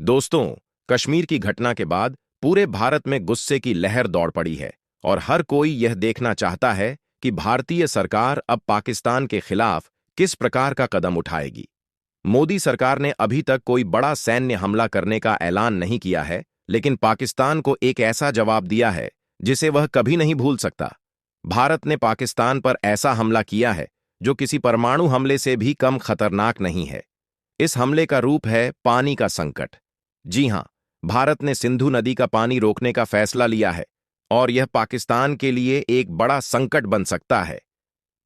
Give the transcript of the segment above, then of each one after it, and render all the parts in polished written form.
दोस्तों, कश्मीर की घटना के बाद पूरे भारत में गुस्से की लहर दौड़ पड़ी है और हर कोई यह देखना चाहता है कि भारतीय सरकार अब पाकिस्तान के खिलाफ किस प्रकार का कदम उठाएगी। मोदी सरकार ने अभी तक कोई बड़ा सैन्य हमला करने का ऐलान नहीं किया है, लेकिन पाकिस्तान को एक ऐसा जवाब दिया है जिसे वह कभी नहीं भूल सकता। भारत ने पाकिस्तान पर ऐसा हमला किया है जो किसी परमाणु हमले से भी कम खतरनाक नहीं है। इस हमले का रूप है पानी का संकट। जी हां, भारत ने सिंधु नदी का पानी रोकने का फैसला लिया है और यह पाकिस्तान के लिए एक बड़ा संकट बन सकता है।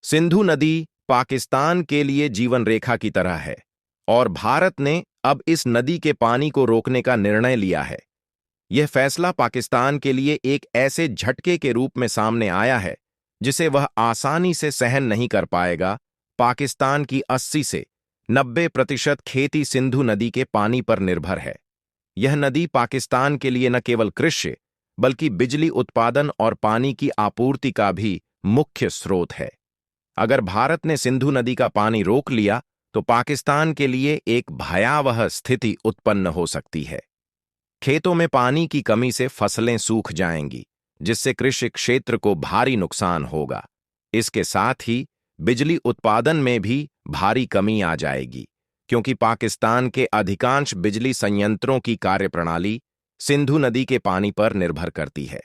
सिंधु नदी पाकिस्तान के लिए जीवन रेखा की तरह है और भारत ने अब इस नदी के पानी को रोकने का निर्णय लिया है। यह फैसला पाकिस्तान के लिए एक ऐसे झटके के रूप में सामने आया है जिसे वह आसानी से सहन नहीं कर पाएगा। पाकिस्तान की 80 से 90% खेती सिंधु नदी के पानी पर निर्भर है। यह नदी पाकिस्तान के लिए न केवल कृषि बल्कि बिजली उत्पादन और पानी की आपूर्ति का भी मुख्य स्रोत है। अगर भारत ने सिंधु नदी का पानी रोक लिया तो पाकिस्तान के लिए एक भयावह स्थिति उत्पन्न हो सकती है। खेतों में पानी की कमी से फसलें सूख जाएंगी, जिससे कृषि क्षेत्र को भारी नुकसान होगा। इसके साथ ही बिजली उत्पादन में भी भारी कमी आ जाएगी, क्योंकि पाकिस्तान के अधिकांश बिजली संयंत्रों की कार्यप्रणाली सिंधु नदी के पानी पर निर्भर करती है।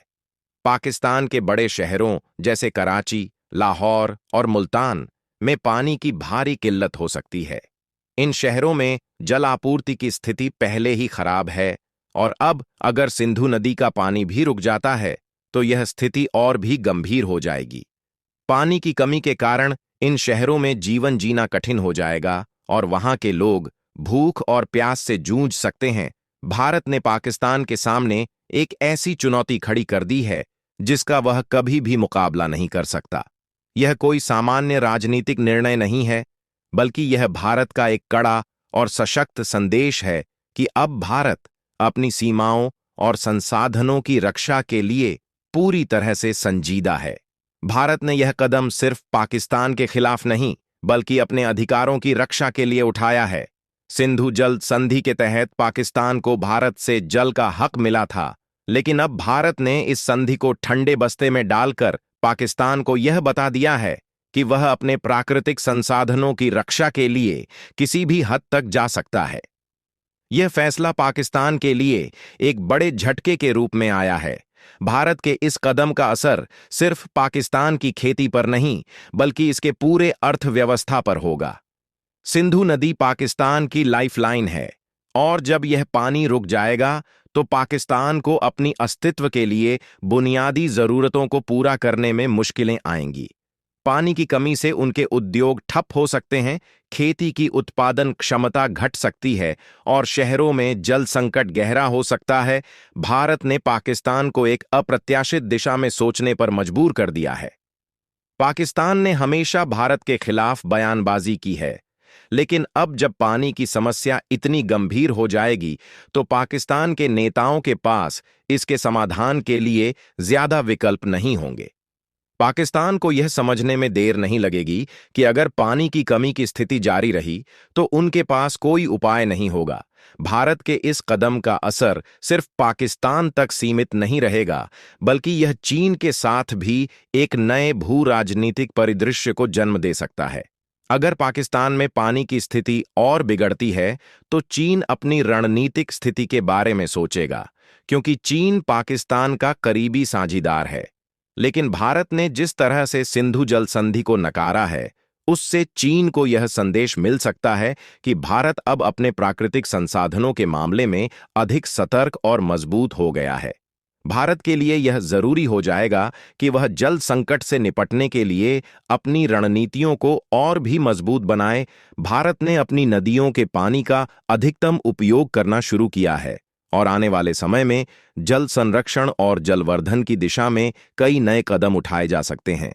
पाकिस्तान के बड़े शहरों जैसे कराची, लाहौर और मुल्तान में पानी की भारी किल्लत हो सकती है। इन शहरों में जल आपूर्ति की स्थिति पहले ही खराब है और अब अगर सिंधु नदी का पानी भी रुक जाता है तो यह स्थिति और भी गंभीर हो जाएगी। पानी की कमी के कारण इन शहरों में जीवन जीना कठिन हो जाएगा और वहां के लोग भूख और प्यास से जूझ सकते हैं। भारत ने पाकिस्तान के सामने एक ऐसी चुनौती खड़ी कर दी है जिसका वह कभी भी मुकाबला नहीं कर सकता। यह कोई सामान्य राजनीतिक निर्णय नहीं है, बल्कि यह भारत का एक कड़ा और सशक्त संदेश है कि अब भारत अपनी सीमाओं और संसाधनों की रक्षा के लिए पूरी तरह से संजीदा है। भारत ने यह कदम सिर्फ पाकिस्तान के खिलाफ नहीं, बल्कि अपने अधिकारों की रक्षा के लिए उठाया है। सिंधु जल संधि के तहत पाकिस्तान को भारत से जल का हक मिला था, लेकिन अब भारत ने इस संधि को ठंडे बस्ते में डालकर पाकिस्तान को यह बता दिया है कि वह अपने प्राकृतिक संसाधनों की रक्षा के लिए किसी भी हद तक जा सकता है। यह फैसला पाकिस्तान के लिए एक बड़े झटके के रूप में आया है। भारत के इस कदम का असर सिर्फ पाकिस्तान की खेती पर नहीं, बल्कि इसके पूरे अर्थव्यवस्था पर होगा। सिंधु नदी पाकिस्तान की लाइफलाइन है और जब यह पानी रुक जाएगा तो पाकिस्तान को अपनी अस्तित्व के लिए बुनियादी जरूरतों को पूरा करने में मुश्किलें आएंगी। पानी की कमी से उनके उद्योग ठप हो सकते हैं, खेती की उत्पादन क्षमता घट सकती है और शहरों में जल संकट गहरा हो सकता है। भारत ने पाकिस्तान को एक अप्रत्याशित दिशा में सोचने पर मजबूर कर दिया है। पाकिस्तान ने हमेशा भारत के खिलाफ बयानबाजी की है, लेकिन अब जब पानी की समस्या इतनी गंभीर हो जाएगी तो पाकिस्तान के नेताओं के पास इसके समाधान के लिए ज्यादा विकल्प नहीं होंगे। पाकिस्तान को यह समझने में देर नहीं लगेगी कि अगर पानी की कमी की स्थिति जारी रही तो उनके पास कोई उपाय नहीं होगा। भारत के इस कदम का असर सिर्फ पाकिस्तान तक सीमित नहीं रहेगा, बल्कि यह चीन के साथ भी एक नए भू राजनीतिक परिदृश्य को जन्म दे सकता है। अगर पाकिस्तान में पानी की स्थिति और बिगड़ती है तो चीन अपनी रणनीतिक स्थिति के बारे में सोचेगा, क्योंकि चीन पाकिस्तान का करीबी साझीदार है। लेकिन भारत ने जिस तरह से सिंधु जल संधि को नकारा है, उससे चीन को यह संदेश मिल सकता है कि भारत अब अपने प्राकृतिक संसाधनों के मामले में अधिक सतर्क और मजबूत हो गया है। भारत के लिए यह जरूरी हो जाएगा कि वह जल संकट से निपटने के लिए अपनी रणनीतियों को और भी मजबूत बनाए। भारत ने अपनी नदियों के पानी का अधिकतम उपयोग करना शुरू किया है और आने वाले समय में जल संरक्षण और जलवर्धन की दिशा में कई नए कदम उठाए जा सकते हैं।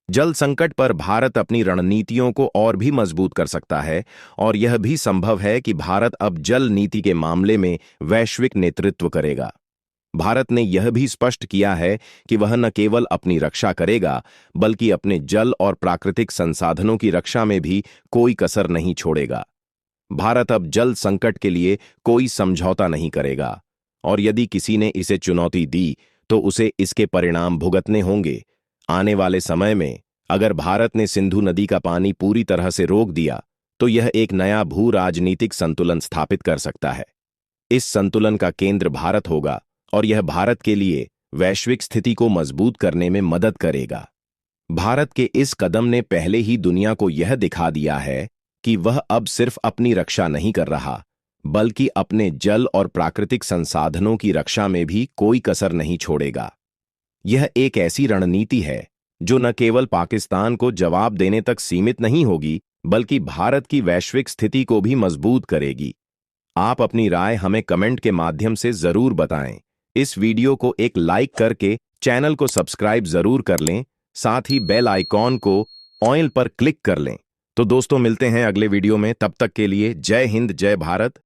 जल संकट पर भारत अपनी रणनीतियों को और भी मजबूत कर सकता है और यह भी संभव है कि भारत अब जल नीति के मामले में वैश्विक नेतृत्व करेगा। भारत ने यह भी स्पष्ट किया है कि वह न केवल अपनी रक्षा करेगा, बल्कि अपने जल और प्राकृतिक संसाधनों की रक्षा में भी कोई कसर नहीं छोड़ेगा। भारत अब जल संकट के लिए कोई समझौता नहीं करेगा, और यदि किसी ने इसे चुनौती दी तो उसे इसके परिणाम भुगतने होंगे। आने वाले समय में अगर भारत ने सिंधु नदी का पानी पूरी तरह से रोक दिया तो यह एक नया भू राजनीतिक संतुलन स्थापित कर सकता है। इस संतुलन का केंद्र भारत होगा और यह भारत के लिए वैश्विक स्थिति को मजबूत करने में मदद करेगा। भारत के इस कदम ने पहले ही दुनिया को यह दिखा दिया है कि वह अब सिर्फ अपनी रक्षा नहीं कर रहा, बल्कि अपने जल और प्राकृतिक संसाधनों की रक्षा में भी कोई कसर नहीं छोड़ेगा। यह एक ऐसी रणनीति है जो न केवल पाकिस्तान को जवाब देने तक सीमित नहीं होगी, बल्कि भारत की वैश्विक स्थिति को भी मजबूत करेगी। आप अपनी राय हमें कमेंट के माध्यम से जरूर बताएं। इस वीडियो को एक लाइक करके चैनल को सब्सक्राइब जरूर कर लें, साथ ही बेल आइकॉन को ऑल पर क्लिक कर लें। तो दोस्तों, मिलते हैं अगले वीडियो में। तब तक के लिए जय हिंद, जय भारत।